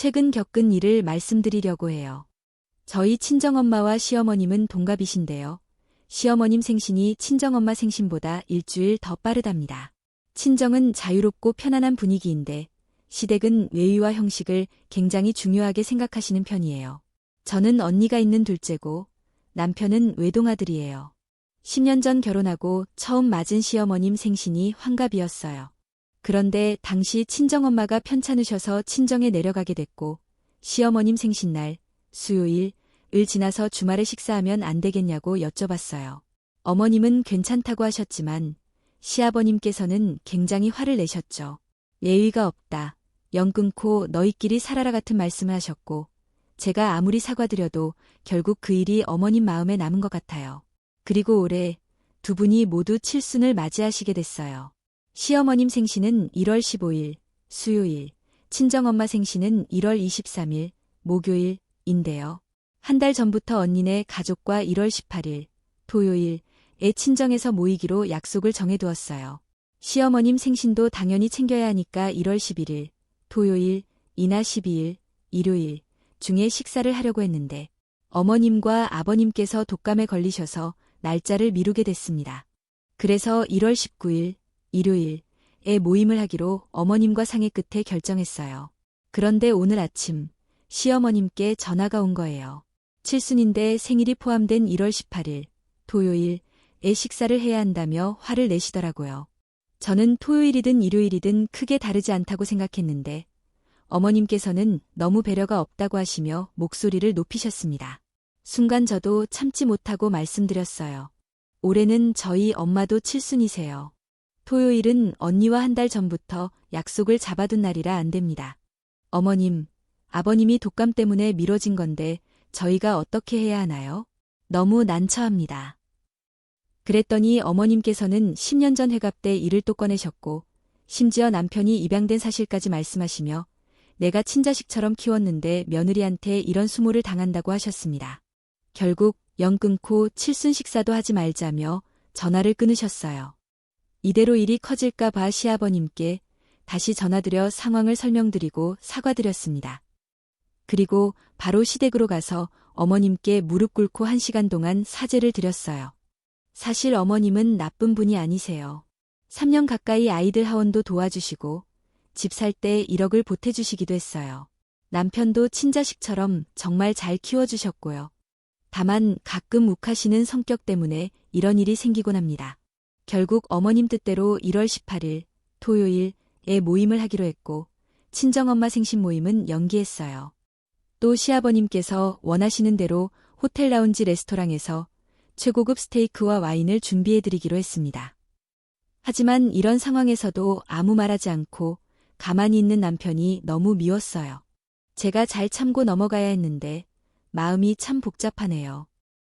최근 겪은 일을 말씀드리려고 해요. 저희 친정엄마와 시어머님은 동갑이신데요. 시어머님 생신이 친정엄마 생신보다 일주일 더 빠르답니다. 친정은 자유롭고 편안한 분위기인데 시댁은 외유와 형식을 굉장히 중요하게 생각하시는 편이에요. 저는 언니가 있는 둘째고 남편은 외동아들이에요. 10년 전 결혼하고 처음 맞은 시어머님 생신이 환갑이었어요. 그런데 당시 친정엄마가 편찮으셔서 친정에 내려가게 됐고 시어머님 생신날 수요일을 지나서 주말에 식사하면 안 되겠냐고 여쭤봤어요. 어머님은 괜찮다고 하셨지만 시아버님께서는 굉장히 화를 내셨죠. 예의가 없다. 연 끊고 너희끼리 살아라 같은 말씀을 하셨고 제가 아무리 사과드려도 결국 그 일이 어머님 마음에 남은 것 같아요. 그리고 올해 두 분이 모두 칠순을 맞이하시게 됐어요. 시어머님 생신은 1월 15일 수요일, 친정엄마 생신은 1월 23일 목요일인데요. 한 달 전부터 언니네 가족과 1월 18일 토요일에 친정에서 모이기로 약속을 정해두었어요. 시어머님 생신도 당연히 챙겨야 하니까 1월 11일 토요일, 이나 12일 일요일 중에 식사를 하려고 했는데 어머님과 아버님께서 독감에 걸리셔서 날짜를 미루게 됐습니다. 그래서 1월 19일 일요일에 모임을 하기로 어머님과 상의 끝에 결정했어요. 그런데 오늘 아침 시어머님께 전화가 온 거예요. 칠순인데 생일이 포함된 1월 18일 토요일에 식사를 해야 한다며 화를 내시더라고요. 저는 토요일이든 일요일이든 크게 다르지 않다고 생각했는데 어머님께서는 너무 배려가 없다고 하시며 목소리를 높이셨습니다. 순간 저도 참지 못하고 말씀드렸어요. 올해는 저희 엄마도 칠순이세요. 토요일은 언니와 한 달 전부터 약속을 잡아둔 날이라 안 됩니다. 어머님, 아버님이 독감 때문에 미뤄진 건데 저희가 어떻게 해야 하나요? 너무 난처합니다. 그랬더니 어머님께서는 10년 전 회갑 때 일을 또 꺼내셨고 심지어 남편이 입양된 사실까지 말씀하시며 내가 친자식처럼 키웠는데 며느리한테 이런 수모를 당한다고 하셨습니다. 결국 연 끊고 칠순 식사도 하지 말자며 전화를 끊으셨어요. 이대로 일이 커질까 봐 시아버님께 다시 전화드려 상황을 설명드리고 사과드렸습니다. 그리고 바로 시댁으로 가서 어머님께 무릎 꿇고 1시간 동안 사죄를 드렸어요. 사실 어머님은 나쁜 분이 아니세요. 3년 가까이 아이들 하원도 도와주시고 집 살 때 1억을 보태주시기도 했어요. 남편도 친자식처럼 정말 잘 키워주셨고요. 다만 가끔 욱하시는 성격 때문에 이런 일이 생기곤 합니다. 결국 어머님 뜻대로 1월 18일 토요일에 모임을 하기로 했고 친정엄마 생신 모임은 연기했어요. 또 시아버님께서 원하시는 대로 호텔 라운지 레스토랑에서 최고급 스테이크와 와인을 준비해드리기로 했습니다. 하지만 이런 상황에서도 아무 말하지 않고 가만히 있는 남편이 너무 미웠어요. 제가 잘 참고 넘어가야 했는데 마음이 참 복잡하네요.